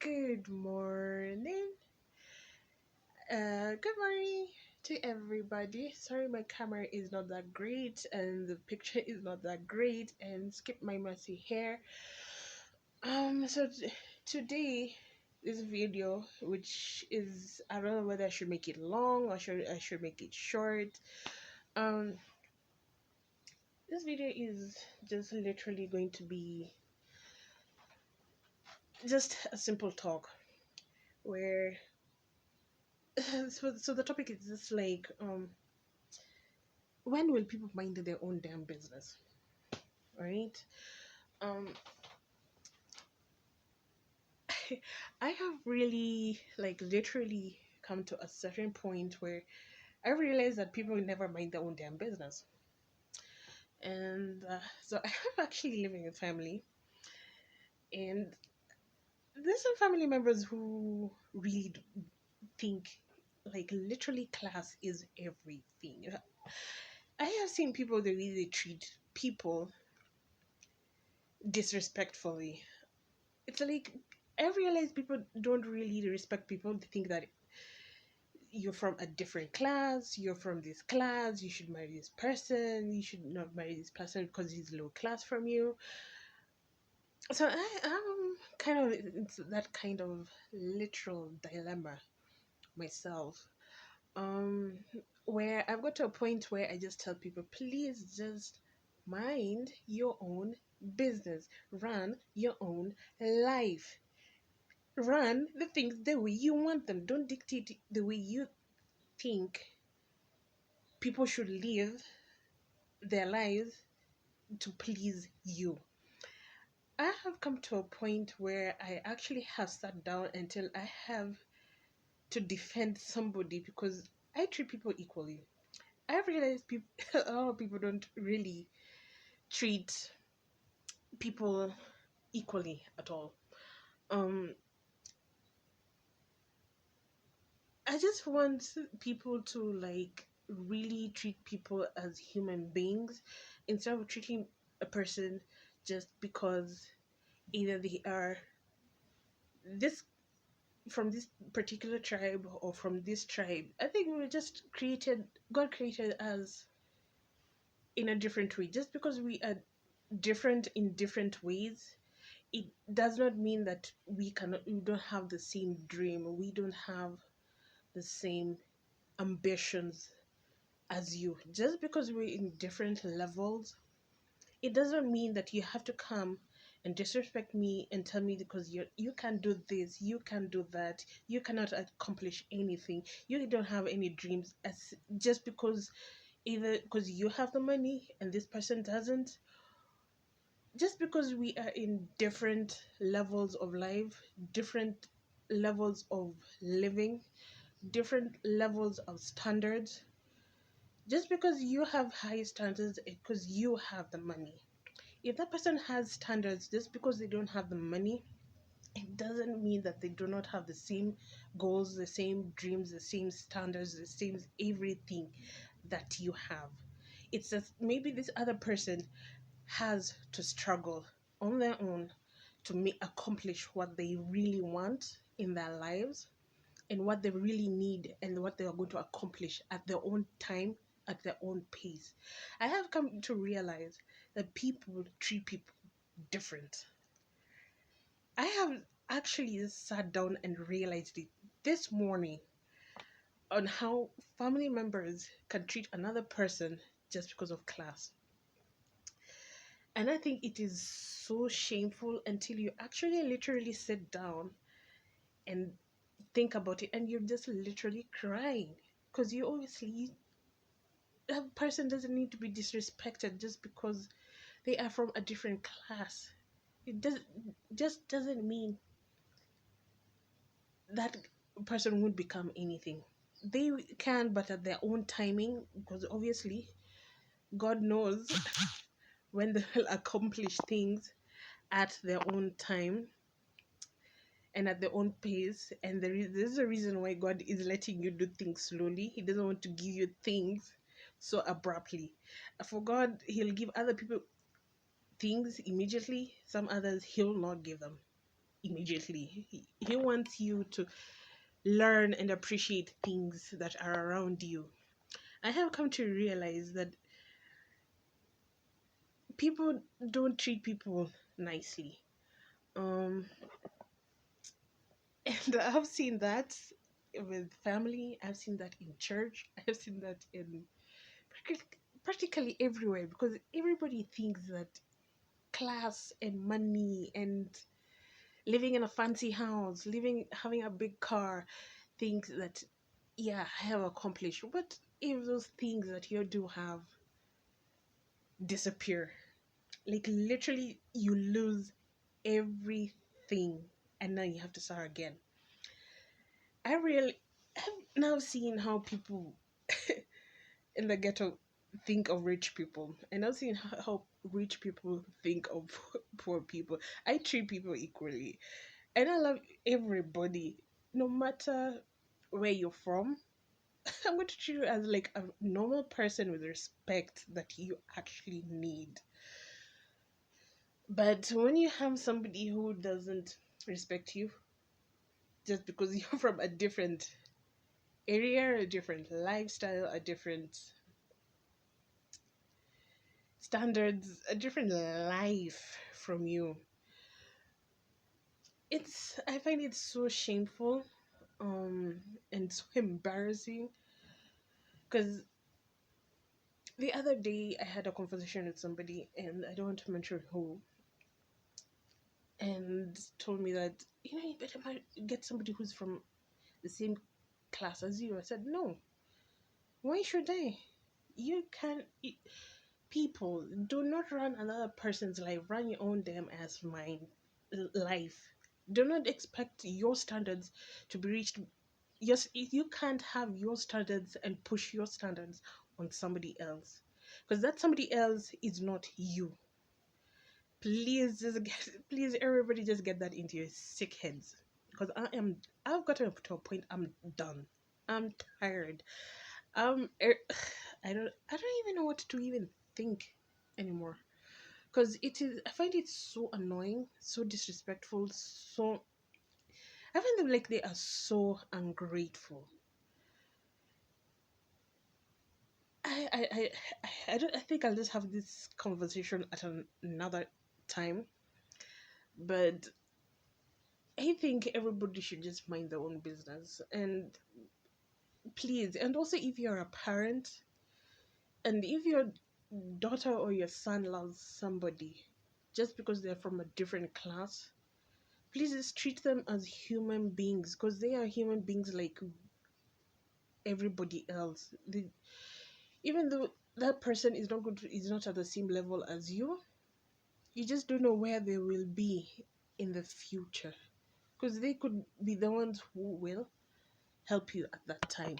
Good morning. Good morning to everybody. Sorry, my camera is not that great and the picture is not that great. And skip my messy hair. Today, this video, which is I don't know whether I should make it long or should I should make it short. Um, this video is just literally going to be just a simple talk where so the topic is just like when will people mind their own damn business, right? um I have really like literally come to a certain point where I realize that people never mind their own damn business. And so I have actually living with family, and there's some family members who really think like literally class is everything. I have seen people that really treat people disrespectfully. It's like I realize people don't really respect people. They think that you're from a different class, you're from this class, you should marry this person, you should not marry this person because he's low class from you. So I am kind of it's that kind of literal dilemma myself. Um where I've got to a point where I just tell people, please just mind your own business. Run your own life. Run the things the way you want them. Don't dictate the way you think people should live their lives to please you. I have come to a point where I actually have sat down until I have to defend somebody because I treat people equally. I realize people, a lot of people don't really treat people equally at all. Um, I just want people to like really treat people as human beings instead of treating a person just because either they are this from this particular tribe or from this tribe. I think we were just created, God created us in a different way. Just because we are different in different ways, it does not mean that we don't have the same dream, we don't have the same ambitions as you. Just because we're in different levels, it doesn't mean that you have to come and disrespect me and tell me because you can't do this, you can't do that, you cannot accomplish anything, you don't have any dreams, as just because either because you have the money and this person doesn't. Just because we are in different levels of life, different levels of living, different levels of standards, just because you have high standards because you have the money, if that person has standards, just because they don't have the money, it doesn't mean that they do not have the same goals, the same dreams, the same standards, the same everything that you have. It's just maybe this other person has to struggle on their own to accomplish what they really want in their lives and what they really need and what they are going to accomplish at their own time, at their own pace. I have come to realize that people treat people different. I have actually sat down and realized it this morning on how family members can treat another person just because of class. And I think it is so shameful until you actually literally sit down and think about it and you're just literally crying because you obviously that person doesn't need to be disrespected just because they are from a different class. It does just doesn't mean that person won't become anything. They can, but at their own timing, because obviously God knows when they will accomplish things at their own time and at their own pace. And there's a reason why God is letting you do things slowly. He doesn't want to give you things so abruptly. For God, He'll give other people things immediately, some others He'll not give them. immediately. He wants you to learn and appreciate things that are around you. I have come to realize that people don't treat people nicely. Um, and I've seen that with family, I've seen that in church, I've seen that in practically everywhere, because everybody thinks that class and money and living in a fancy house, having a big car, things that, yeah, I have accomplished. What if those things that you do have disappear? Like literally, you lose everything, and now you have to start again. I really have now seen how people in the ghetto think of rich people, and I've seen how rich people think of poor people. I treat people equally, and I love everybody, no matter where you're from. I'm going to treat you as like a normal person with respect that you actually need. But when you have somebody who doesn't respect you just because you're from a different area, a different lifestyle, a different standards, a different life from you, I find it so shameful, and so embarrassing. Because the other day I had a conversation with somebody, and I don't want to mention who, and told me that, you better get somebody who's from the same class as you. I said, no, why should I? You can People, do not run another person's life, run your own damn ass mind life. Do not expect your standards to be reached. Yes, you can't have your standards and push your standards on somebody else, because that somebody else is not you. Please please, everybody, just get that into your sick heads, because I've gotten to a point. I'm done. I'm tired. um er, I don't even know what to even think anymore, because I find it so annoying, so disrespectful, so I find them like they are so ungrateful. I think I'll just have this conversation at another time, but I think everybody should just mind their own business. And please, and also, if you're a parent, and if your daughter or your son loves somebody just because they're from a different class, please just treat them as human beings, because they are human beings like everybody else. Even though that person is not at the same level as you just don't know where they will be in the future, because they could be the ones who will help you at that time.